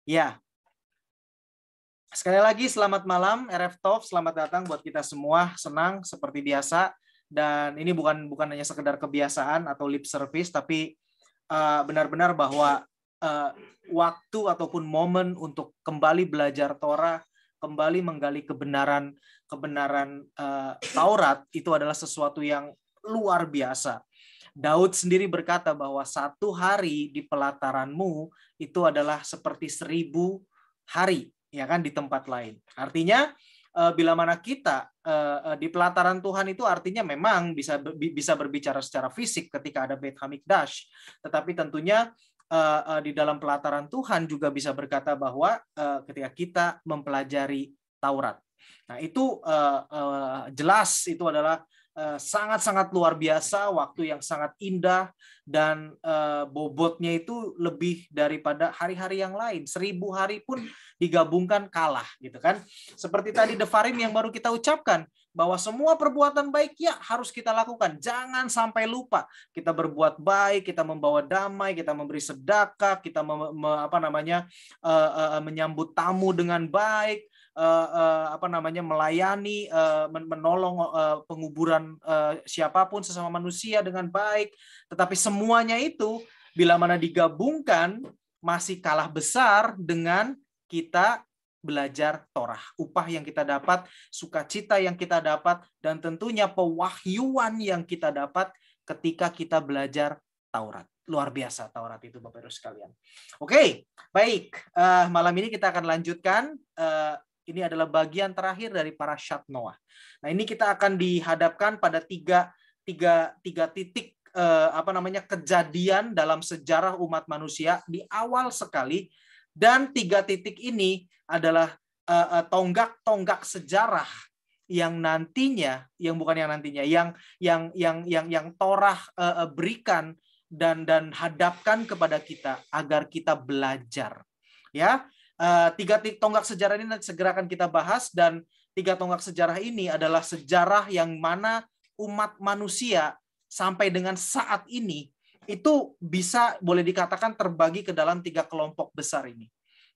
Ya, sekali lagi selamat malam RF Talk, selamat datang buat kita semua, senang seperti biasa. Dan ini bukan hanya sekedar kebiasaan atau lip service, tapi benar-benar bahwa waktu ataupun momen untuk kembali belajar Torah, kembali menggali kebenaran Taurat itu adalah sesuatu yang luar biasa. Daud sendiri berkata bahwa 1 hari di pelataranmu itu adalah seperti 1000 hari, ya kan, di tempat lain. Artinya bila mana kita di pelataran Tuhan itu artinya memang bisa berbicara secara fisik ketika ada Beit Hamikdash, tetapi tentunya di dalam pelataran Tuhan juga bisa berkata bahwa ketika kita mempelajari Taurat. Nah, itu jelas itu adalah sangat-sangat luar biasa, waktu yang sangat indah, dan bobotnya itu lebih daripada hari-hari yang lain. 1000 hari pun digabungkan kalah, gitu kan. Seperti tadi Devarim yang baru kita ucapkan, bahwa semua perbuatan baik ya harus kita lakukan. Jangan sampai lupa. Kita berbuat baik, kita membawa damai, kita memberi sedekah, kita menyambut tamu dengan baik, melayani, menolong penguburan siapapun sesama manusia dengan baik. Tetapi semuanya itu bila mana digabungkan masih kalah besar dengan kita belajar Torah. Upah yang kita dapat, sukacita yang kita dapat, dan tentunya pewahyuan yang kita dapat ketika kita belajar Taurat. Luar biasa Taurat itu, Bapak Ibu sekalian. Oke, baik. Malam ini kita akan lanjutkan. Ini adalah bagian terakhir dari Parashat Noah. Nah, ini kita akan dihadapkan pada tiga titik kejadian dalam sejarah umat manusia di awal sekali, dan 3 titik ini adalah tonggak-tonggak sejarah yang Torah berikan dan hadapkan kepada kita agar kita belajar. Ya. 3 tonggak sejarah ini nanti segera akan kita bahas, dan 3 tonggak sejarah ini adalah sejarah yang mana umat manusia sampai dengan saat ini itu bisa boleh dikatakan terbagi ke dalam 3 kelompok besar ini.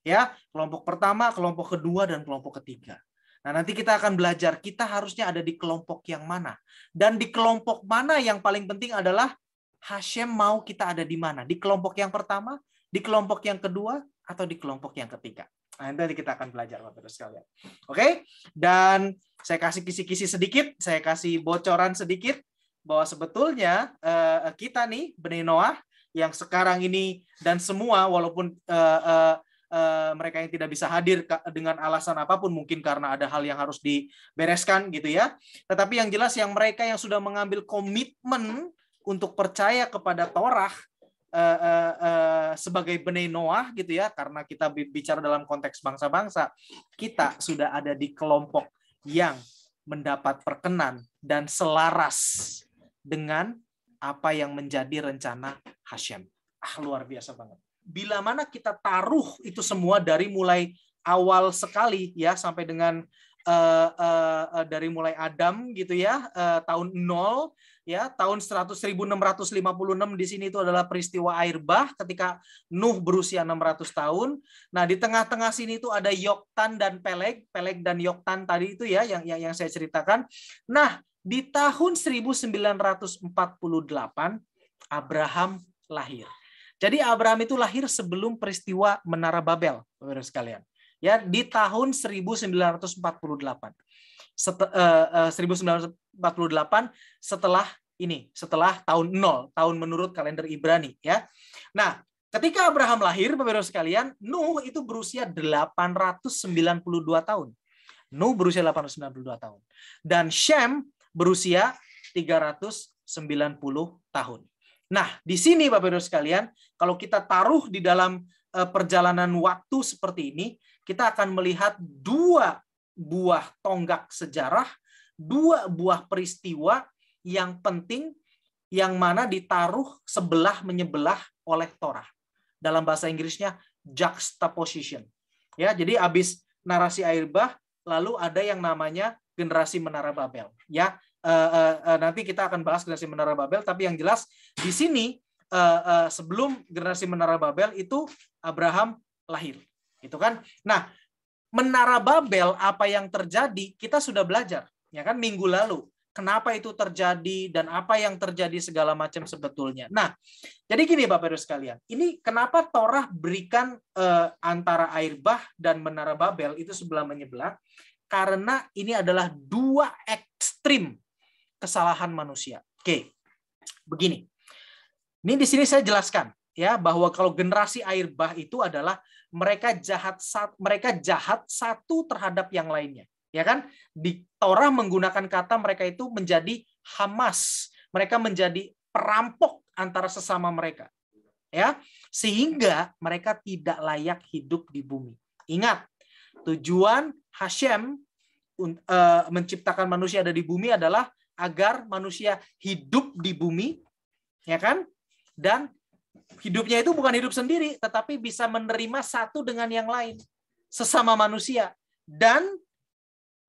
Ya, kelompok pertama, kelompok kedua, dan kelompok ketiga. Nah, nanti kita akan belajar kita harusnya ada di kelompok yang mana. Dan di kelompok mana yang paling penting adalah Hashem mau kita ada di mana? Di kelompok yang pertama, di kelompok yang kedua, atau di kelompok yang ketiga. Nah, nanti kita akan belajar, Bapak Ibu sekalian. Oke? Dan saya kasih kisi-kisi sedikit, saya kasih bocoran sedikit bahwa sebetulnya kita nih Bnei Noah yang sekarang ini dan semua, walaupun mereka yang tidak bisa hadir dengan alasan apapun, mungkin karena ada hal yang harus dibereskan gitu ya. Tetapi yang jelas yang mereka yang sudah mengambil komitmen untuk percaya kepada Torah sebagai Bnei Noah gitu ya, karena kita bicara dalam konteks bangsa-bangsa, kita sudah ada di kelompok yang mendapat perkenan dan selaras dengan apa yang menjadi rencana Hashem. Luar biasa banget. Bila mana kita taruh itu semua dari mulai awal sekali ya sampai dengan dari mulai Adam gitu ya, tahun 0 ya, tahun 1656 di sini itu adalah peristiwa air bah ketika Nuh berusia 600 tahun. Nah, di tengah-tengah sini itu ada Yoktan dan Peleg dan Yoktan tadi itu ya yang saya ceritakan. Nah, di tahun 1948 Abraham lahir. Jadi Abraham itu lahir sebelum peristiwa Menara Babel, Bapak-Ibu sekalian. Ya, di tahun 1948. 1948 setelah tahun 0, tahun menurut kalender Ibrani ya. Nah, ketika Abraham lahir, Bapak-Ibu sekalian, Nuh itu berusia 892 tahun. Nuh berusia 892 tahun. Dan Shem berusia 390 tahun. Nah, di sini Bapak-Ibu sekalian, kalau kita taruh di dalam perjalanan waktu seperti ini, kita akan melihat 2 buah tonggak sejarah, 2 buah peristiwa yang penting yang mana ditaruh sebelah menyebelah oleh Torah. Dalam bahasa Inggrisnya juxtaposition. Ya, jadi habis narasi air bah, lalu ada yang namanya generasi Menara Babel. Ya, nanti kita akan bahas generasi Menara Babel, tapi yang jelas di sini sebelum generasi Menara Babel itu Abraham lahir. Itu kan. Nah, Menara Babel apa yang terjadi kita sudah belajar, ya kan, minggu lalu. Kenapa itu terjadi dan apa yang terjadi segala macam sebetulnya. Nah, jadi gini Bapak Ibu sekalian, ini kenapa Torah berikan antara air bah dan Menara Babel itu sebelah menyebelah? Karena ini adalah dua ekstrim kesalahan manusia. Oke, begini. Ini di sini saya jelaskan ya bahwa kalau generasi air bah itu adalah mereka jahat satu terhadap yang lainnya, ya kan? Di Torah menggunakan kata mereka itu menjadi Hamas, mereka menjadi perampok antara sesama mereka, ya, sehingga mereka tidak layak hidup di bumi. Ingat, tujuan Hashem menciptakan manusia ada di bumi adalah agar manusia hidup di bumi, ya kan? Dan hidupnya itu bukan hidup sendiri, tetapi bisa menerima satu dengan yang lain, sesama manusia, dan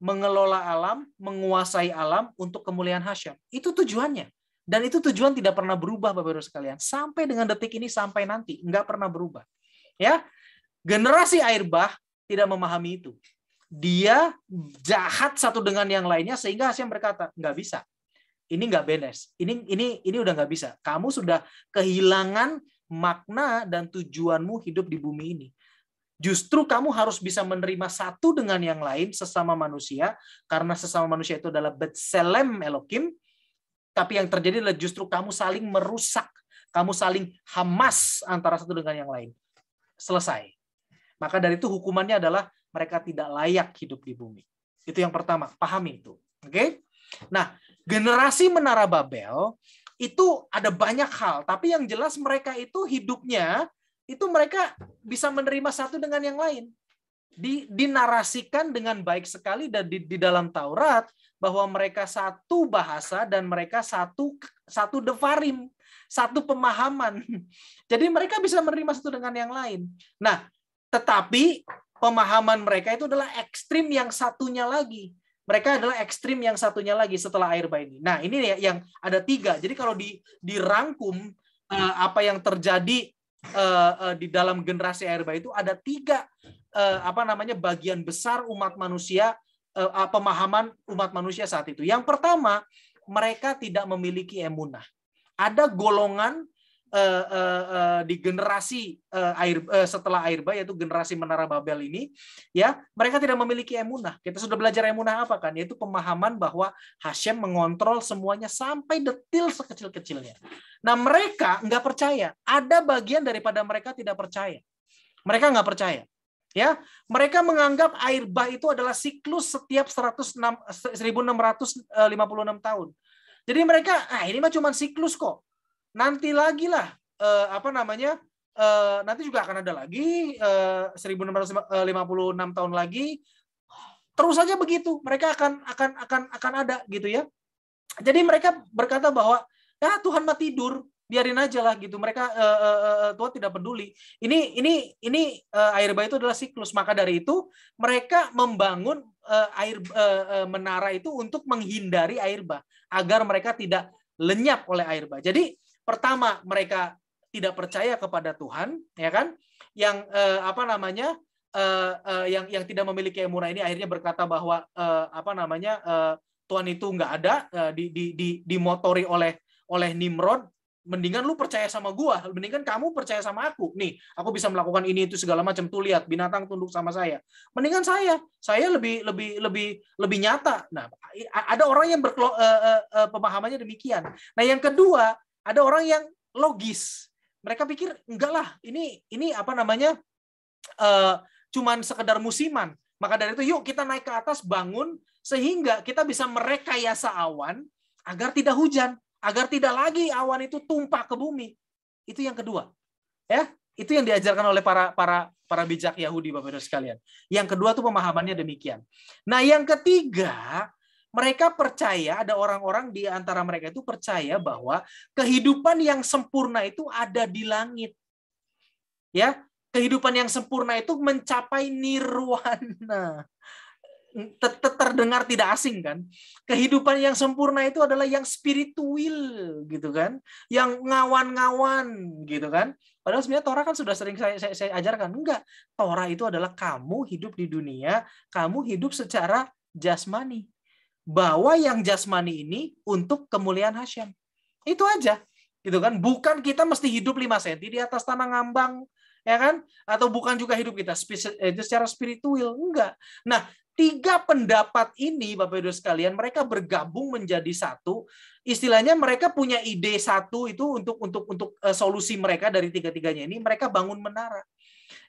mengelola alam, menguasai alam untuk kemuliaan Hashem. Itu tujuannya. Dan itu tujuan tidak pernah berubah, Bapak Ibu sekalian. Sampai dengan detik ini, sampai nanti. Nggak pernah berubah. Ya, generasi air bah tidak memahami itu. Dia jahat satu dengan yang lainnya, sehingga Hashem berkata, nggak bisa. Ini nggak beres. Ini udah nggak bisa. Kamu sudah kehilangan makna dan tujuanmu hidup di bumi ini. Justru kamu harus bisa menerima satu dengan yang lain sesama manusia, karena sesama manusia itu adalah Betselem Elohim. Tapi yang terjadi adalah justru kamu saling merusak, kamu saling Hamas antara satu dengan yang lain. Selesai. Maka dari itu hukumannya adalah mereka tidak layak hidup di bumi. Itu yang pertama. Pahami itu. Oke? Nah, generasi Menara Babel itu ada banyak hal, tapi yang jelas mereka itu hidupnya itu mereka bisa menerima satu dengan yang lain. Dinarasikan dengan baik sekali dan di dalam Taurat bahwa mereka satu bahasa dan mereka satu devarim, satu pemahaman. Jadi mereka bisa menerima satu dengan yang lain. Nah, tetapi pemahaman mereka itu adalah ekstrim yang satunya lagi. Mereka adalah ekstrim yang satunya lagi setelah air bah ini. Nah, ini yang ada tiga. Jadi kalau dirangkum apa yang terjadi di dalam generasi air bah itu ada tiga bagian besar umat manusia, pemahaman umat manusia saat itu. Yang pertama, mereka tidak memiliki emunah. Ada golongan di generasi setelah air bah, yaitu generasi Menara Babel ini, ya, mereka tidak memiliki emunah. Kita sudah belajar emunah apa kan? Yaitu pemahaman bahwa Hashem mengontrol semuanya sampai detil sekecil-kecilnya. Nah, mereka nggak percaya. Ada bagian daripada mereka tidak percaya. Mereka nggak percaya. Ya, mereka menganggap air bah itu adalah siklus setiap 1656 tahun. Jadi mereka, ini mah cuma siklus kok. Nanti lagi lah nanti juga akan ada lagi 1656 tahun lagi, terus saja begitu mereka akan ada gitu ya. Jadi mereka berkata bahwa ya Tuhan mah tidur, biarin aja lah gitu. Mereka Tuhan tidak peduli. Ini air bah itu adalah siklus. Maka dari itu mereka membangun menara itu untuk menghindari air bah, agar mereka tidak lenyap oleh air bah. Jadi pertama, mereka tidak percaya kepada Tuhan, ya kan? Yang yang tidak memiliki emunah ini akhirnya berkata bahwa Tuhan itu nggak ada, dimotori oleh Nimrod. Mendingan lu percaya sama gua, mendingan kamu percaya sama aku. Nih, aku bisa melakukan ini itu segala macam. Tuh lihat, binatang tunduk sama saya. Mendingan saya lebih nyata. Nah, ada orang yang pemahamannya demikian. Nah, yang kedua, ada orang yang logis. Mereka pikir enggak lah, ini cuman sekedar musiman. Maka dari itu yuk kita naik ke atas, bangun sehingga kita bisa merekayasa awan agar tidak hujan, agar tidak lagi awan itu tumpah ke bumi. Itu yang kedua. Ya, itu yang diajarkan oleh para bijak Yahudi, Bapak Ibu sekalian. Yang kedua tuh pemahamannya demikian. Nah, yang ketiga, mereka percaya, ada orang-orang di antara mereka itu percaya bahwa kehidupan yang sempurna itu ada di langit. Ya, kehidupan yang sempurna itu mencapai nirwana. terdengar tidak asing kan? Kehidupan yang sempurna itu adalah yang spiritual gitu kan, yang ngawan-ngawan gitu kan. Padahal sebenarnya Torah kan sudah sering saya ajarkan, enggak. Torah itu adalah kamu hidup di dunia, kamu hidup secara jasmani. Bawa yang jasmani ini untuk kemuliaan Hashem. Itu aja. Gitu kan? Bukan kita mesti hidup 5 cm di atas tanah ngambang, ya kan? Atau bukan juga hidup kita itu secara spiritual, enggak. Nah, 3 pendapat ini, Bapak Ibu sekalian, mereka bergabung menjadi satu. Istilahnya mereka punya ide satu itu untuk solusi mereka dari 3-tiganya ini, mereka bangun menara.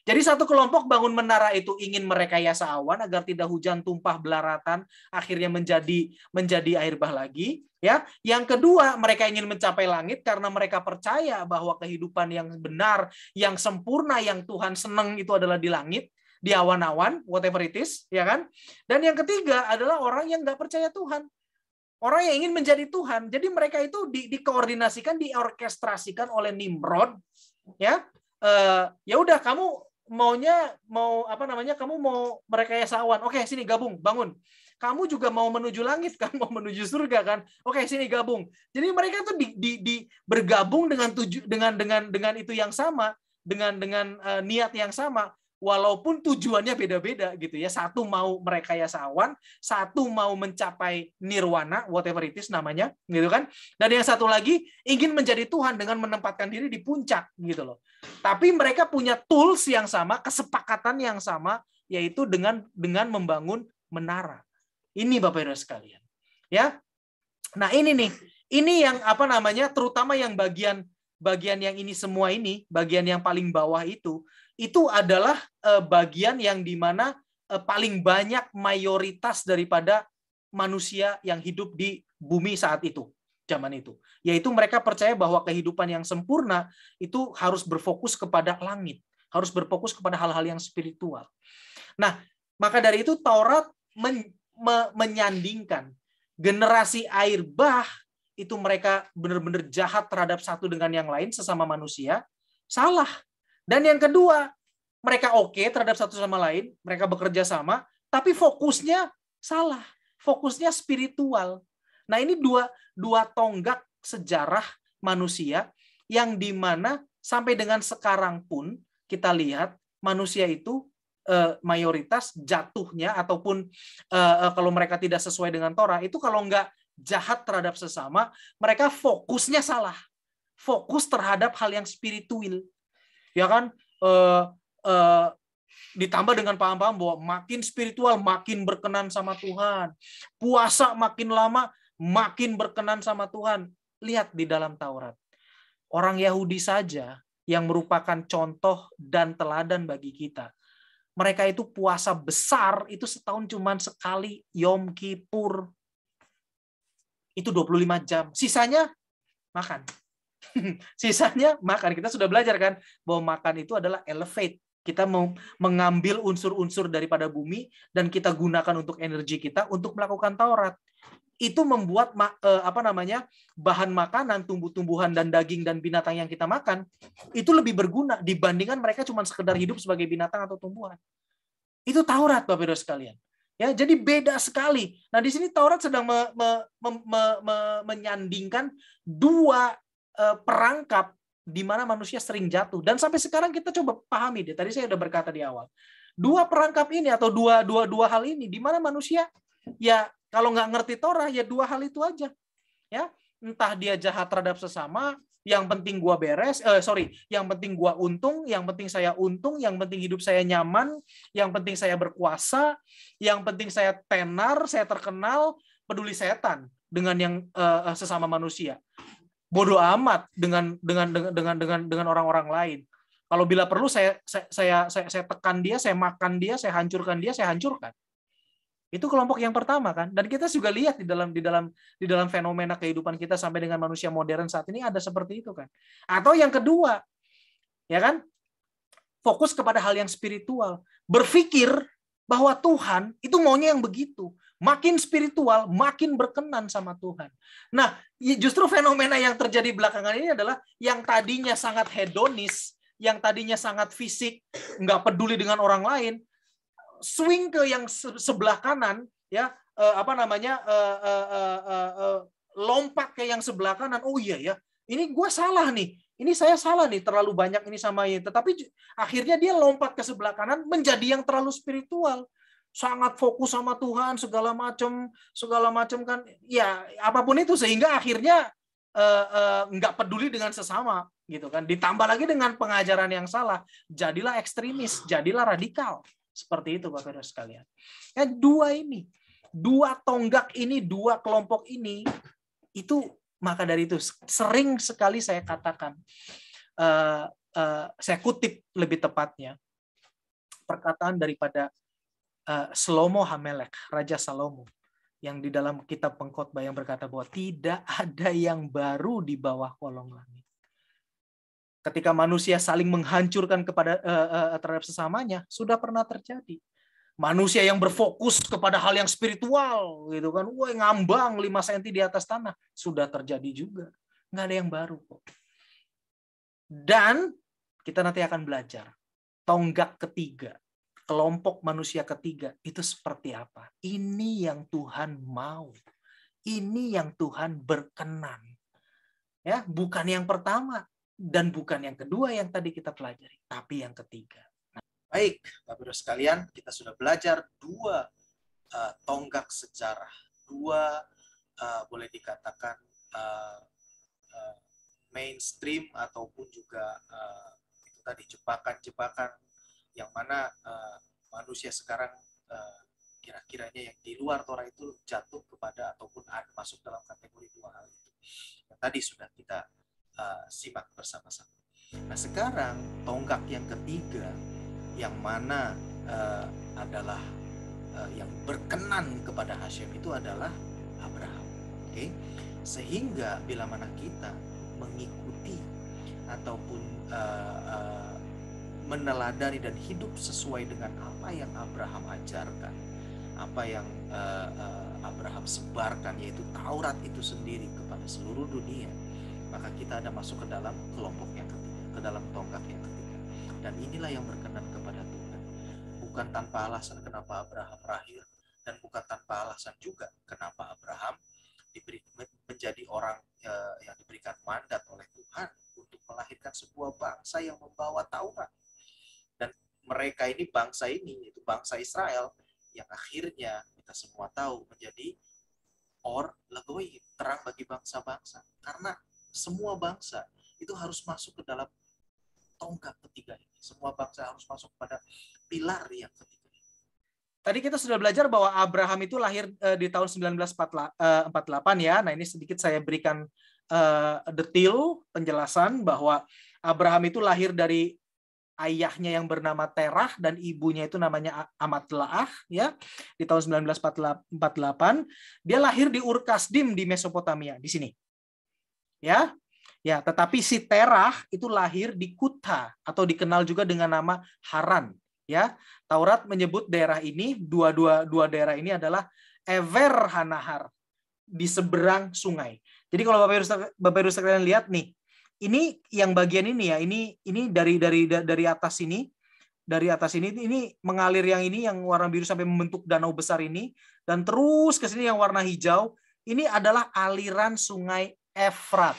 Jadi satu kelompok bangun menara itu ingin merekayasa awan agar tidak hujan tumpah belaratan, akhirnya menjadi air bah lagi. Ya, yang kedua mereka ingin mencapai langit karena mereka percaya bahwa kehidupan yang benar, yang sempurna, yang Tuhan senang itu adalah di langit, di awan-awan, whatever it is, ya kan? Dan yang ketiga adalah orang yang nggak percaya Tuhan. Orang yang ingin menjadi Tuhan. Jadi mereka itu dikoordinasikan, diorkestrasikan oleh Nimrod, ya. Ya udah, kamu kamu mau merekayasa awan. Oke, sini gabung, bangun. Kamu juga mau menuju langit, kan, mau menuju surga kan? Oke, sini gabung. Jadi mereka tuh bergabung dengan itu yang sama, dengan niat yang sama. Walaupun tujuannya beda-beda gitu ya. Satu mau merekayasa awan, satu mau mencapai nirwana, whatever it is namanya, gitu kan. Dan yang satu lagi ingin menjadi Tuhan dengan menempatkan diri di puncak gitu loh. Tapi mereka punya tools yang sama, kesepakatan yang sama, yaitu dengan membangun menara. Ini Bapak Ibu sekalian. Ya. Nah, ini nih. Ini yang terutama yang bagian yang ini semua ini, bagian yang paling bawah itu adalah bagian yang dimana paling banyak mayoritas daripada manusia yang hidup di bumi saat itu, zaman itu. Yaitu mereka percaya bahwa kehidupan yang sempurna itu harus berfokus kepada langit, harus berfokus kepada hal-hal yang spiritual. Nah, maka dari itu Taurat menyandingkan generasi air bah itu mereka benar-benar jahat terhadap satu dengan yang lain sesama manusia, salah. Dan yang kedua, mereka oke terhadap satu sama lain, mereka bekerja sama, tapi fokusnya salah. Fokusnya spiritual. Nah, ini dua tonggak sejarah manusia yang dimana sampai dengan sekarang pun kita lihat manusia itu mayoritas jatuhnya ataupun kalau mereka tidak sesuai dengan Torah itu kalau nggak jahat terhadap sesama, mereka fokusnya salah. Fokus terhadap hal yang spiritual. Ya kan, ditambah dengan paham-paham bahwa makin spiritual makin berkenan sama Tuhan, puasa makin lama makin berkenan sama Tuhan. Lihat di dalam Taurat, orang Yahudi saja yang merupakan contoh dan teladan bagi kita, mereka itu puasa besar itu setahun cuma sekali, Yom Kippur, itu 25 jam, sisanya makan. Sisanya makan. Kita sudah belajar kan bahwa makan itu adalah elevate. Kita mau mengambil unsur-unsur daripada bumi dan kita gunakan untuk energi kita untuk melakukan Taurat. Itu membuat bahan makanan, tumbuh-tumbuhan dan daging dan binatang yang kita makan itu lebih berguna dibandingkan mereka cuma sekedar hidup sebagai binatang atau tumbuhan. Itu Taurat, Bapak Ibu sekalian. Ya, jadi beda sekali. Nah, di sini Taurat sedang menyandingkan dua perangkap di mana manusia sering jatuh, dan sampai sekarang kita coba pahami deh. Tadi saya sudah berkata di awal, dua perangkap ini atau dua hal ini di mana manusia ya kalau nggak ngerti Torah ya dua hal itu aja, ya entah dia jahat terhadap sesama, yang penting gua yang penting gua untung, yang penting saya untung, yang penting hidup saya nyaman, yang penting saya berkuasa, yang penting saya tenar, saya terkenal, peduli setan dengan yang sesama manusia. Bodoh amat dengan orang-orang lain. Kalau bila perlu saya tekan dia, saya makan dia, saya hancurkan dia, saya hancurkan. Itu kelompok yang pertama kan. Dan kita juga lihat di dalam fenomena kehidupan kita sampai dengan manusia modern saat ini ada seperti itu kan. Atau yang kedua, ya kan? Fokus kepada hal yang spiritual. Berpikir bahwa Tuhan itu maunya yang begitu. Makin spiritual, makin berkenan sama Tuhan. Nah, justru fenomena yang terjadi belakangan ini adalah yang tadinya sangat hedonis, yang tadinya sangat fisik, nggak peduli dengan orang lain, swing ke yang sebelah kanan, ya, lompat ke yang sebelah kanan. Oh iya ya, ini gue salah nih. Ini saya salah nih, terlalu banyak ini sama ini. Tetapi akhirnya dia lompat ke sebelah kanan menjadi yang terlalu spiritual. Sangat fokus sama Tuhan, segala macam kan. Ya, apapun itu, sehingga akhirnya nggak peduli dengan sesama, gitu kan. Ditambah lagi dengan pengajaran yang salah, jadilah ekstremis, jadilah radikal. Seperti itu, Bapak Saudara sekalian. Ya, dua tonggak ini, dua kelompok ini, itu maka dari itu sering sekali saya katakan, saya kutip lebih tepatnya perkataan daripada Shlomo HaMelech, Raja Salomo, yang di dalam kitab Pengkhotbah yang berkata bahwa tidak ada yang baru di bawah kolong langit. Ketika manusia saling menghancurkan terhadap sesamanya, sudah pernah terjadi. Manusia yang berfokus kepada hal yang spiritual, gitu kan, ngambang 5 cm di atas tanah, sudah terjadi juga. Nggak ada yang baru kok. Dan kita nanti akan belajar tonggak ketiga, kelompok manusia ketiga itu seperti apa. Ini yang Tuhan mau. Ini yang Tuhan berkenan. Ya, bukan yang pertama dan bukan yang kedua yang tadi kita pelajari, tapi yang ketiga. Baik, Bapak-Ibu sekalian, kita sudah belajar dua tonggak sejarah, dua boleh dikatakan mainstream ataupun juga itu tadi jebakan-jebakan yang mana manusia sekarang kira-kiranya yang di luar Torah itu jatuh kepada ataupun masuk dalam kategori dua hal itu. Yang tadi sudah kita simak bersama-sama. Nah, sekarang tonggak yang ketiga, yang mana adalah yang berkenan kepada Hashem itu adalah Abraham. Okay? Sehingga bila mana kita mengikuti ataupun meneladani dan hidup sesuai dengan apa yang Abraham ajarkan, apa yang Abraham sebarkan, yaitu Taurat itu sendiri kepada seluruh dunia, maka kita ada masuk ke dalam kelompok yang ketiga, ke dalam tonggak yang ketiga. Dan inilah yang berkenan kepada Tuhan. Bukan tanpa alasan kenapa Abraham lahir, dan bukan tanpa alasan juga kenapa Abraham menjadi orang yang diberikan mandat oleh Tuhan untuk melahirkan sebuah bangsa yang membawa Taurat. Dan mereka ini, bangsa ini, yaitu bangsa Israel, yang akhirnya kita semua tahu menjadi Or Lagoy, terang bagi bangsa-bangsa. Karena semua bangsa itu harus masuk ke dalam tonggak ketiga ini. Semua bangsa harus masuk pada pilar yang ketiga ini. Tadi kita sudah belajar bahwa Abraham itu lahir di tahun 1948 ya. Nah, ini sedikit saya berikan detail penjelasan bahwa Abraham itu lahir dari ayahnya yang bernama Terah dan ibunya itu namanya Amatlaah ya. Di tahun 1948 dia lahir di Ur Kasdim di Mesopotamia, di sini. Ya. Ya, tetapi si Terah itu lahir di Kutha atau dikenal juga dengan nama Haran. Ya, Taurat menyebut daerah ini, dua daerah ini adalah Ever Hanahar, di seberang sungai. Jadi kalau Bapak Ibu sekalian lihat nih, ini yang bagian ini ya, ini dari atas ini, ini mengalir yang ini yang warna biru sampai membentuk danau besar ini, dan terus ke sini yang warna hijau, ini adalah aliran sungai Efrat.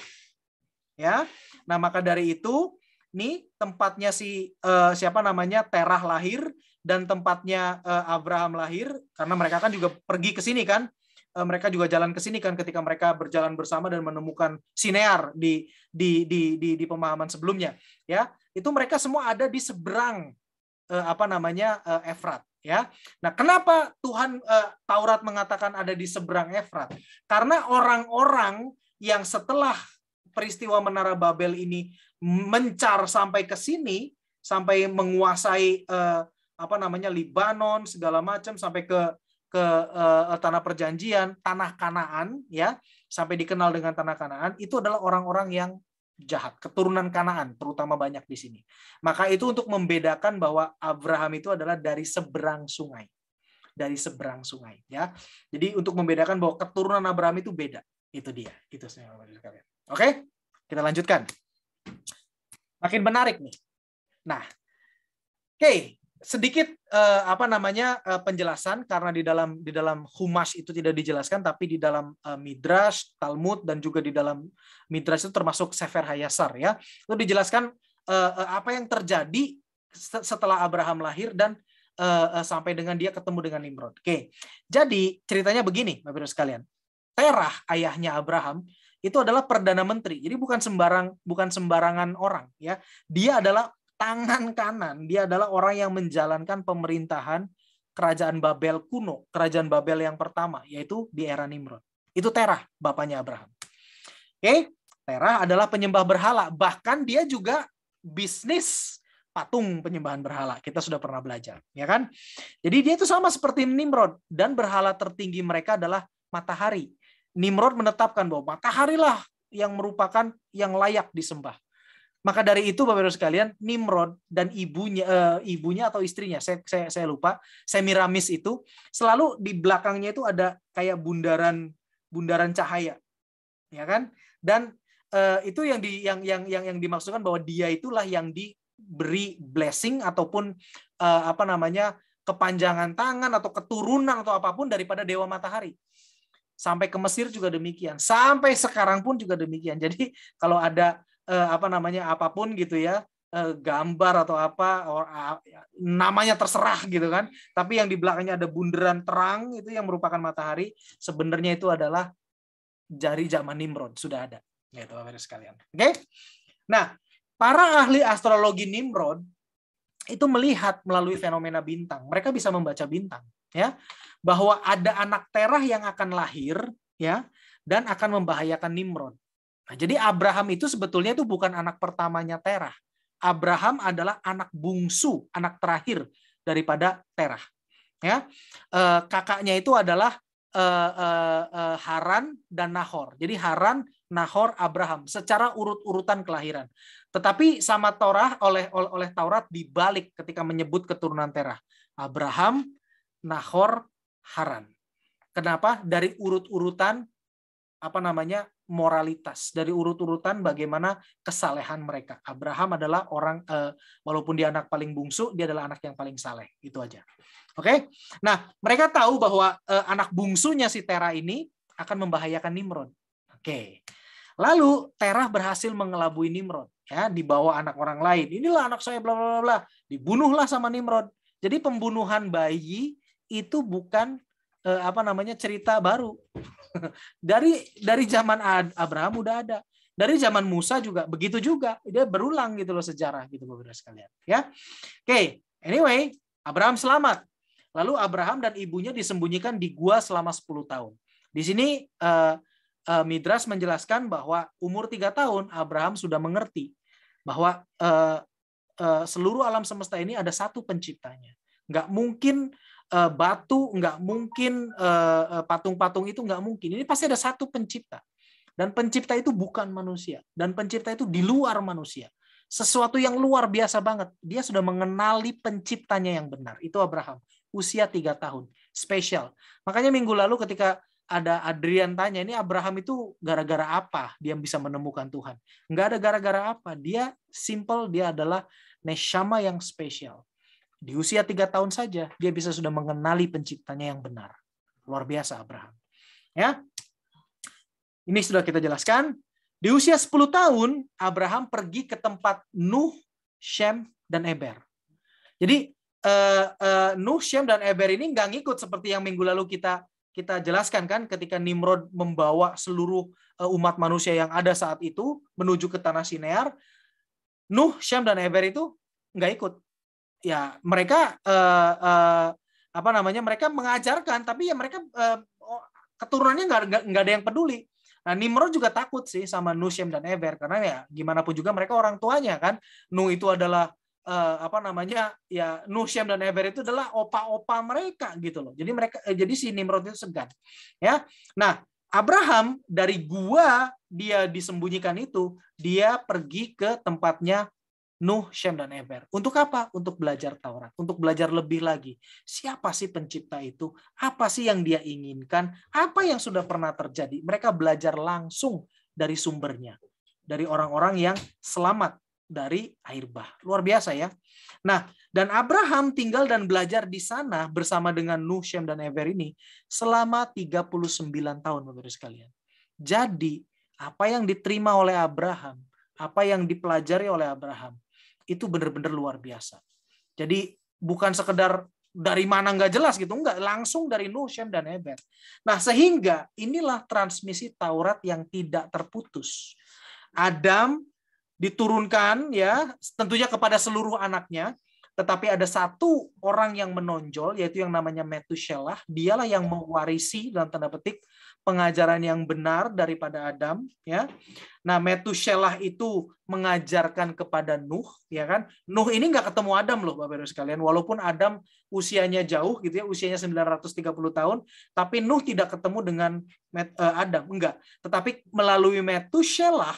Ya, nah maka dari itu nih tempatnya Terah lahir dan tempatnya Abraham lahir, karena mereka kan juga pergi ke sini kan, mereka juga jalan ke sini kan ketika mereka berjalan bersama dan menemukan Sinear di pemahaman sebelumnya, ya itu mereka semua ada di seberang Efrat, ya. Nah kenapa Tuhan Taurat mengatakan ada di seberang Efrat? Karena orang-orang yang setelah peristiwa Menara Babel ini mencar sampai ke sini, sampai menguasai Libanon segala macam, sampai ke tanah perjanjian, tanah Kanaan ya, sampai dikenal dengan tanah Kanaan, itu adalah orang-orang yang jahat, keturunan Kanaan terutama banyak di sini. Maka itu untuk membedakan bahwa Abraham itu adalah dari seberang sungai. Dari seberang sungai ya. Jadi untuk membedakan bahwa keturunan Abraham itu beda. Itu dia. Itu saya. Oke, kita lanjutkan. Makin menarik nih. Nah, oke, sedikit penjelasan, karena di dalam Humash itu tidak dijelaskan, tapi di dalam Midrash, Talmud, dan juga di dalam Midrash itu termasuk Sefer Hayasar, ya, itu dijelaskan apa yang terjadi setelah Abraham lahir dan sampai dengan dia ketemu dengan Nimrod. Oke, jadi ceritanya begini, Bapak Ibu sekalian. Terah, ayahnya Abraham, itu adalah perdana menteri. Jadi bukan sembarangan orang, ya. Dia adalah tangan kanan, dia adalah orang yang menjalankan pemerintahan kerajaan Babel kuno, kerajaan Babel yang pertama, yaitu di era Nimrod. Itu Terah, bapaknya Abraham. Oke, Terah adalah penyembah berhala, bahkan dia juga bisnis patung penyembahan berhala. Kita sudah pernah belajar, ya kan? Jadi dia itu sama seperti Nimrod, dan berhala tertinggi mereka adalah matahari. Nimrod menetapkan bahwa matahari lah yang merupakan yang layak disembah. Maka dari itu, Bapak Ibu sekalian, Nimrod dan ibunya atau istrinya, saya lupa, Semiramis itu selalu di belakangnya itu ada kayak bundaran cahaya, ya kan? Dan itu yang dimaksudkan bahwa dia itulah yang diberi blessing ataupun kepanjangan tangan atau keturunan atau apapun daripada dewa matahari. Sampai ke Mesir juga demikian, sampai sekarang pun juga demikian. Jadi kalau ada apapun gitu ya, gambar atau apa, namanya terserah gitu kan, tapi yang di belakangnya ada bundaran terang itu yang merupakan matahari, sebenarnya itu adalah dari zaman Nimrod sudah ada, gitu Bapak sekalian. Oke? Nah, para ahli astrologi Nimrod itu melihat melalui fenomena bintang. Mereka bisa membaca bintang, ya, bahwa ada anak Terah yang akan lahir, ya, dan akan membahayakan Nimrod. Nah, jadi Abraham itu sebetulnya itu bukan anak pertamanya Terah. Abraham adalah anak bungsu, anak terakhir daripada Terah. Ya, kakaknya itu adalah Haran dan Nahor. Jadi Haran, Nahor, Abraham secara urut-urutan kelahiran. Tetapi sama Torah oleh Taurat dibalik ketika menyebut keturunan Terah. Abraham, Nahor, Haran. Kenapa? Dari urut-urutan moralitas, dari urut-urutan bagaimana kesalehan mereka. Abraham adalah orang, walaupun dia anak paling bungsu, dia adalah anak yang paling saleh. Itu aja. Oke? Nah, mereka tahu bahwa anak bungsunya si Terah ini akan membahayakan Nimrod. Oke. Lalu Terah berhasil mengelabui Nimrod, ya, dibawa anak orang lain. Inilah anak saya, bla bla bla. Dibunuhlah sama Nimrod. Jadi pembunuhan bayi itu bukan cerita baru. Dari zaman Abraham udah ada. Dari zaman Musa juga begitu juga. Dia berulang gitu loh sejarah gitu Bapak sekalian, ya. Oke, anyway, Abraham selamat. Lalu Abraham dan ibunya disembunyikan di gua selama 10 tahun. Di sini Midrash menjelaskan bahwa umur 3 tahun Abraham sudah mengerti bahwa seluruh alam semesta ini ada satu penciptanya. Nggak mungkin batu, nggak mungkin patung-patung itu nggak mungkin. Ini pasti ada satu pencipta. Dan pencipta itu bukan manusia. Dan pencipta itu di luar manusia. Sesuatu yang luar biasa banget. Dia sudah mengenali penciptanya yang benar. Itu Abraham. Usia 3 tahun. Spesial. Makanya minggu lalu ketika ada Adrian tanya, ini Abraham itu gara-gara apa dia bisa menemukan Tuhan? Nggak ada gara-gara apa. Dia simple, dia adalah neshama yang spesial. Di usia 3 tahun saja, dia bisa sudah mengenali penciptanya yang benar. Luar biasa Abraham. Ya, ini sudah kita jelaskan. Di usia 10 tahun, Abraham pergi ke tempat Nuh, Shem, dan Eber. Jadi, Nuh, Shem, dan Eber ini nggak ngikut seperti yang minggu lalu kita jelaskan kan, ketika Nimrod membawa seluruh umat manusia yang ada saat itu menuju ke tanah Sinear. Nuh, Shem, dan Eber itu nggak ikut. Ya, mereka mereka mengajarkan, tapi ya mereka keturunannya nggak ada yang peduli. Nah, Nimrod juga takut sih sama Nuh, Shem, dan Eber, karena ya gimana pun juga mereka orang tuanya kan. Nuh itu adalah Nuh, Shem, dan Eber itu adalah opa-opa mereka gitu loh. Jadi si Nimrod itu segan. Ya. Nah, Abraham dari gua dia disembunyikan itu, dia pergi ke tempatnya Nuh, Shem, dan Eber. Untuk apa? Untuk belajar Taurat. Untuk belajar lebih lagi. Siapa sih pencipta itu? Apa sih yang dia inginkan? Apa yang sudah pernah terjadi? Mereka belajar langsung dari sumbernya. Dari orang-orang yang selamat dari air bah. Luar biasa ya. Nah, dan Abraham tinggal dan belajar di sana bersama dengan Nuh, Shem, dan Eber ini selama 39 tahun, Bapak-Ibu sekalian. Jadi, apa yang diterima oleh Abraham, apa yang dipelajari oleh Abraham, itu benar-benar luar biasa. Jadi, bukan sekedar dari mana nggak jelas gitu, enggak, langsung dari Nuh, Shem, dan Eber. Nah, sehingga inilah transmisi Taurat yang tidak terputus. Adam diturunkan ya tentunya kepada seluruh anaknya, tetapi ada satu orang yang menonjol yaitu yang namanya Metushelah. Dialah yang mewarisi dalam tanda petik pengajaran yang benar daripada Adam ya. Nah, Metushelah itu mengajarkan kepada Nuh ya kan. Nuh ini nggak ketemu Adam loh Bapak-Ibu sekalian, walaupun Adam usianya jauh gitu ya, usianya 930 tahun, tapi Nuh tidak ketemu dengan Adam, enggak. Tetapi melalui Metushelah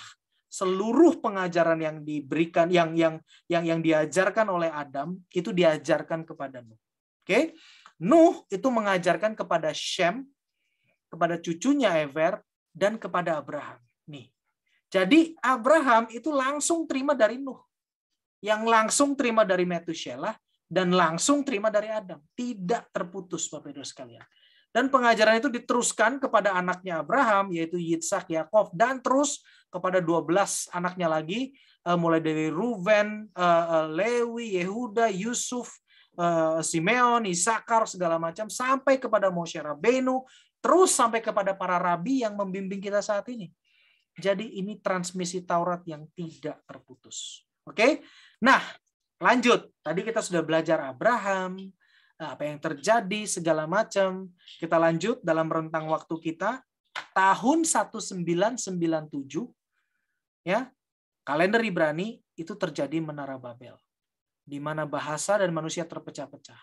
seluruh pengajaran yang diberikan, yang diajarkan oleh Adam itu diajarkan kepada Nuh. Oke, Nuh itu mengajarkan kepada Shem, kepada cucunya Eber, dan kepada Abraham. Nih, jadi Abraham itu langsung terima dari Nuh, yang langsung terima dari Metushelah, dan langsung terima dari Adam. Tidak terputus, Bapak-Ibu sekalian. Dan pengajaran itu diteruskan kepada anaknya Abraham, yaitu Yitzhak, Yakov, dan terus kepada 12 anaknya lagi, mulai dari Ruben, Lewi, Yehuda, Yusuf, Simeon, Isakar, segala macam, sampai kepada Moshe Rabbeinu, terus sampai kepada para rabi yang membimbing kita saat ini. Jadi ini transmisi Taurat yang tidak terputus. Oke? Nah, lanjut. Tadi kita sudah belajar Abraham, apa yang terjadi, segala macam. Kita lanjut dalam rentang waktu kita. Tahun 1997, ya, kalender Ibrani, itu terjadi Menara Babel, di mana bahasa dan manusia terpecah-pecah.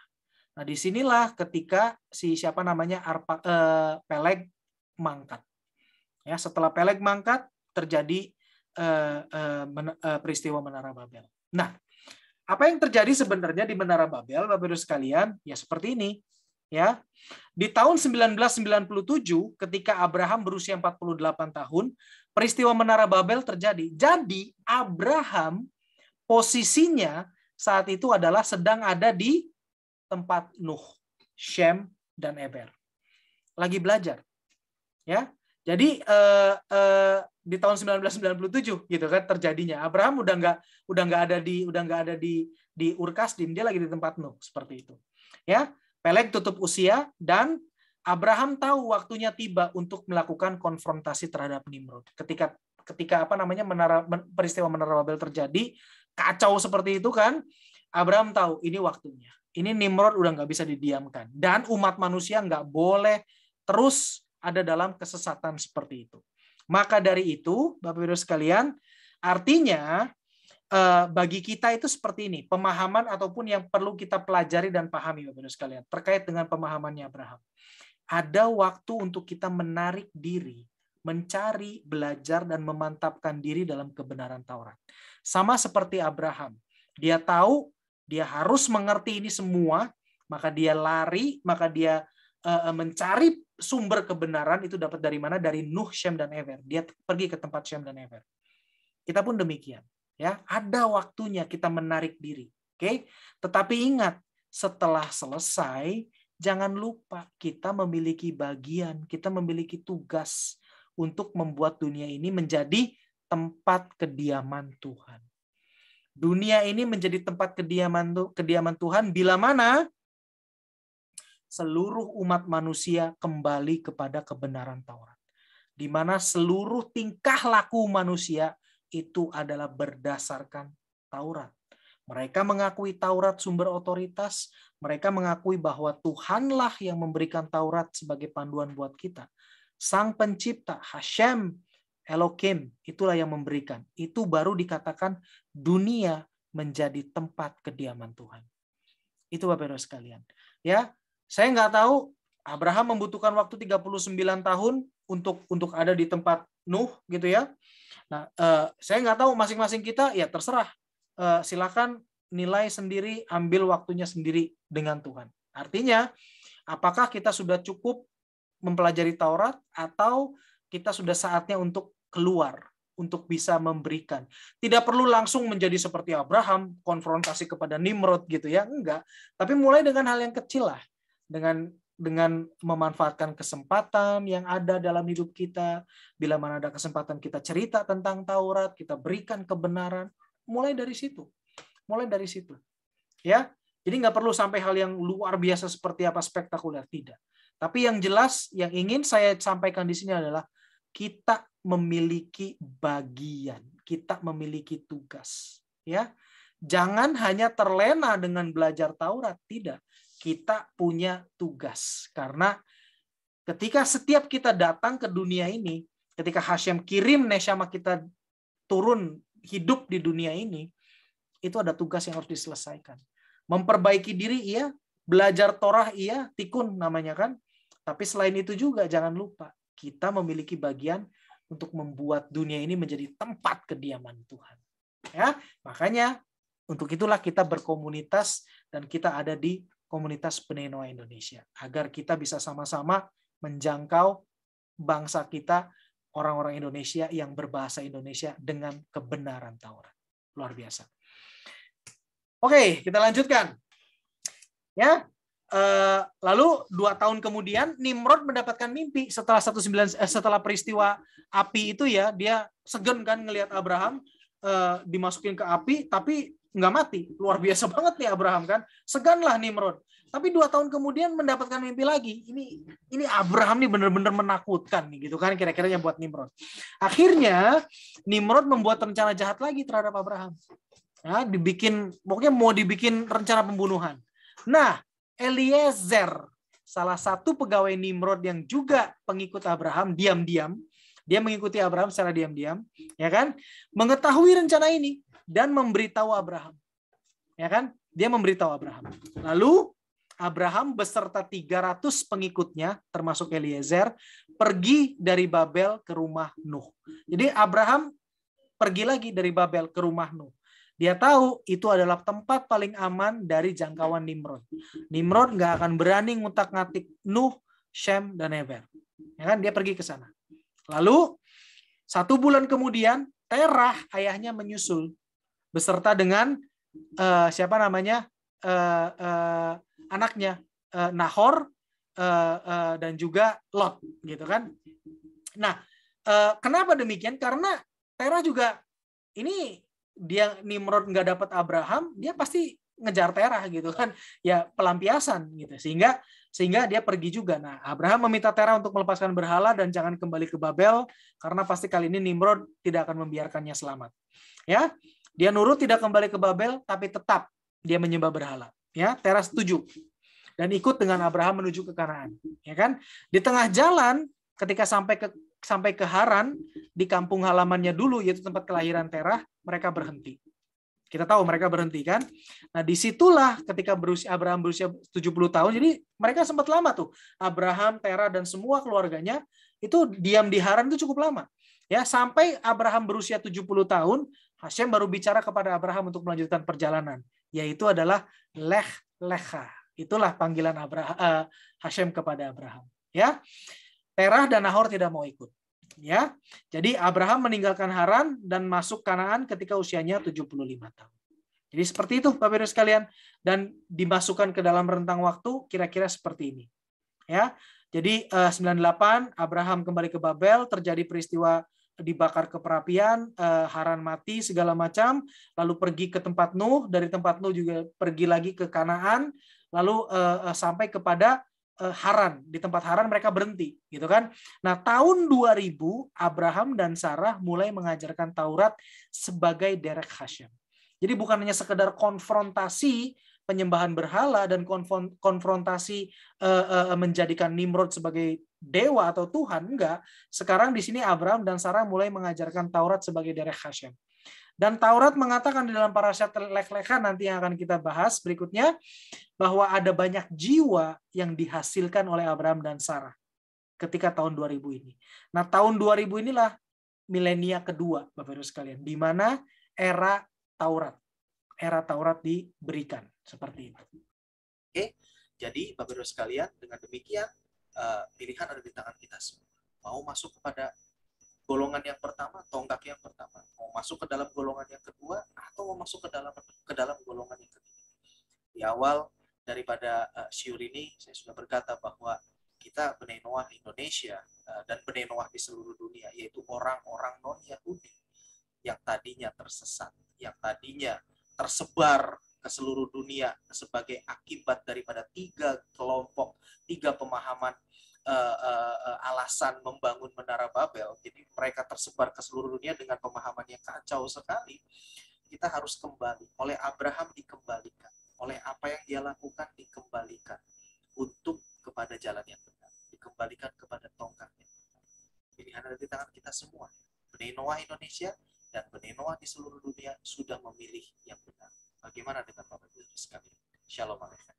Nah, disinilah ketika siapa namanya Peleg mangkat. Ya, setelah Peleg mangkat, terjadi peristiwa Menara Babel. Nah, apa yang terjadi sebenarnya di Menara Babel, Bapak-Ibu sekalian? Ya seperti ini. Ya, di tahun 1997, ketika Abraham berusia 48 tahun, peristiwa Menara Babel terjadi. Jadi Abraham posisinya saat itu adalah sedang ada di tempat Nuh, Shem, dan Eber. Lagi belajar. Ya, jadi di tahun 1997 gitu kan terjadinya. Abraham udah nggak ada di Ur Kasdim, dia lagi di tempat Nuh, seperti itu. Ya, Peleg tutup usia dan Abraham tahu waktunya tiba untuk melakukan konfrontasi terhadap Nimrod. Ketika peristiwa Menara Babel terjadi, kacau seperti itu kan, Abraham tahu ini waktunya. Ini Nimrod udah nggak bisa didiamkan dan umat manusia nggak boleh terus ada dalam kesesatan seperti itu. Maka dari itu, Bapak-Ibu sekalian, artinya bagi kita itu seperti ini, pemahaman ataupun yang perlu kita pelajari dan pahami, Bapak-Ibu sekalian, terkait dengan pemahamannya Abraham. Ada waktu untuk kita menarik diri, mencari, belajar, dan memantapkan diri dalam kebenaran Taurat. Sama seperti Abraham. Dia tahu, dia harus mengerti ini semua, maka dia lari, maka dia mencari sumber kebenaran itu dapat dari mana? Dari Nuh, Shem, dan Eber. Dia pergi ke tempat Shem dan Eber. Kita pun demikian. Ya, ada waktunya kita menarik diri. Oke? Tetapi ingat, setelah selesai, jangan lupa kita memiliki bagian, kita memiliki tugas untuk membuat dunia ini menjadi tempat kediaman Tuhan. Dunia ini menjadi tempat kediaman Tuhan bila mana seluruh umat manusia kembali kepada kebenaran Taurat. Di mana seluruh tingkah laku manusia itu adalah berdasarkan Taurat. Mereka mengakui Taurat sumber otoritas, mereka mengakui bahwa Tuhanlah yang memberikan Taurat sebagai panduan buat kita. Sang pencipta, Hashem, Elohim, itulah yang memberikan. Itu baru dikatakan dunia menjadi tempat kediaman Tuhan. Itu Bapak-Ibu sekalian. Ya, saya nggak tahu Abraham membutuhkan waktu 39 tahun untuk ada di tempat Nuh gitu ya. Nah, saya nggak tahu masing-masing kita, ya terserah. Silakan nilai sendiri, ambil waktunya sendiri dengan Tuhan. Artinya, apakah kita sudah cukup mempelajari Taurat atau kita sudah saatnya untuk keluar untuk bisa memberikan. Tidak perlu langsung menjadi seperti Abraham, konfrontasi kepada Nimrod gitu ya, enggak. Tapi mulai dengan hal yang kecil lah, dengan memanfaatkan kesempatan yang ada dalam hidup kita. Bila mana ada kesempatan kita cerita tentang Taurat, kita berikan kebenaran, mulai dari situ. Mulai dari situ. Ya. Jadi nggak perlu sampai hal yang luar biasa seperti apa spektakuler, tidak. Tapi yang jelas, yang ingin saya sampaikan di sini adalah kita memiliki bagian, kita memiliki tugas. Ya, jangan hanya terlena dengan belajar Taurat, tidak. Kita punya tugas, karena ketika setiap kita datang ke dunia ini, ketika Hashem kirim neshama kita turun hidup di dunia ini, itu ada tugas yang harus diselesaikan. Memperbaiki diri iya, belajar Torah iya, tikun namanya kan. Tapi selain itu juga jangan lupa, kita memiliki bagian untuk membuat dunia ini menjadi tempat kediaman Tuhan. Ya, makanya untuk itulah kita berkomunitas dan kita ada di komunitas Bnei Noah Indonesia, agar kita bisa sama-sama menjangkau bangsa kita, orang-orang Indonesia yang berbahasa Indonesia dengan kebenaran Taurat. Luar biasa. Oke, kita lanjutkan. Ya, lalu 2 tahun kemudian Nimrod mendapatkan mimpi setelah peristiwa api itu ya, dia segan kan ngelihat Abraham dimasukin ke api, tapi nggak mati. Luar biasa banget nih Abraham kan, seganlah Nimrod. Tapi 2 tahun kemudian mendapatkan mimpi lagi. Ini Abraham nih benar-benar menakutkan nih gitu kan kira-kiranya buat Nimrod. Akhirnya Nimrod membuat rencana jahat lagi terhadap Abraham. Ya, pokoknya mau dibikin rencana pembunuhan. Nah, Eliezer, salah satu pegawai Nimrod yang juga pengikut Abraham, diam-diam, dia mengikuti Abraham secara diam-diam, ya kan? Mengetahui rencana ini dan memberitahu Abraham. Ya kan? Dia memberitahu Abraham. Lalu Abraham beserta 300 pengikutnya, termasuk Eliezer, pergi dari Babel ke rumah Nuh. Jadi Abraham pergi lagi dari Babel ke rumah Nuh. Dia tahu itu adalah tempat paling aman dari jangkauan Nimrod. Nimrod nggak akan berani ngutak-ngatik Nuh, Shem, dan Eber. Ya kan? Dia pergi ke sana. Lalu 1 bulan kemudian Terah ayahnya menyusul beserta dengan siapa namanya anaknya Nahor dan juga Lot, gitu kan? Nah, kenapa demikian? Karena Terah juga ini dia Nimrod nggak dapat Abraham, dia pasti ngejar Terah gitu kan, ya pelampiasan gitu, sehingga dia pergi juga. Nah, Abraham meminta Terah untuk melepaskan berhala dan jangan kembali ke Babel, karena pasti kali ini Nimrod tidak akan membiarkannya selamat. Ya, dia nurut tidak kembali ke Babel, tapi tetap dia menyembah berhala. Ya, Terah setuju dan ikut dengan Abraham menuju ke Kanaan. Ya kan? Di tengah jalan, ketika sampai ke Haran, di kampung halamannya dulu, yaitu tempat kelahiran Terah, mereka berhenti. Kita tahu mereka berhenti kan. Nah, disitulah ketika Abraham berusia 70 tahun, jadi mereka sempat lama tuh. Abraham, Terah, dan semua keluarganya itu diam di Haran itu cukup lama. Ya, sampai Abraham berusia 70 tahun, Hashem baru bicara kepada Abraham untuk melanjutkan perjalanan, yaitu adalah Lech Lecha. Itulah panggilan Hashem kepada Abraham. Ya, Terah dan Nahor tidak mau ikut. Ya, jadi Abraham meninggalkan Haran dan masuk Kanaan ketika usianya 75 tahun. Jadi seperti itu Bapak Ibu sekalian, dan dimasukkan ke dalam rentang waktu kira-kira seperti ini. Ya, jadi 98 Abraham kembali ke Babel, terjadi peristiwa dibakar ke perapian, Haran mati segala macam, lalu pergi ke tempat Nuh, dari tempat Nuh juga pergi lagi ke Kanaan, lalu sampai kepada Haran. Di tempat Haran mereka berhenti, gitu kan. Nah, tahun 2000 Abraham dan Sarah mulai mengajarkan Taurat sebagai derek Hashem. Jadi bukan hanya sekedar konfrontasi penyembahan berhala dan konfrontasi menjadikan Nimrod sebagai dewa atau Tuhan, enggak. Sekarang di sini Abraham dan Sarah mulai mengajarkan Taurat sebagai derek Hashem. Dan Taurat mengatakan di dalam parashat Lech Lecha nanti yang akan kita bahas berikutnya, bahwa ada banyak jiwa yang dihasilkan oleh Abraham dan Sarah ketika tahun 2000 ini. Nah, tahun 2000 inilah milenia kedua, Bapak Ibu sekalian, di mana era Taurat diberikan seperti itu. Oke, jadi Bapak Ibu sekalian, dengan demikian pilihan ada di tangan kita semua. Mau masuk kepada golongan yang pertama, tonggak yang pertama, mau masuk ke dalam golongan yang kedua atau mau masuk ke dalam golongan yang ketiga. Di awal daripada syiur ini saya sudah berkata bahwa kita Bnei Noah Indonesia dan Bnei Noah di seluruh dunia, yaitu orang-orang non Yahudi yang tadinya tersesat, yang tadinya tersebar ke seluruh dunia sebagai akibat daripada tiga kelompok, tiga pemahaman alasan membangun Menara Babel. Jadi mereka tersebar ke seluruh dunia dengan pemahaman yang kacau sekali. Kita harus kembali. Oleh Abraham dikembalikan. Oleh apa yang dia lakukan dikembalikan untuk kepada jalan yang benar. Dikembalikan kepada tongkat yang benar. Pilihan ada di tangan kita semua. Bnei Noah Indonesia dan Bnei Noah di seluruh dunia sudah memilih yang benar. Bagaimana dengan Bapak Ibu sekalian? Shalom Aleichem.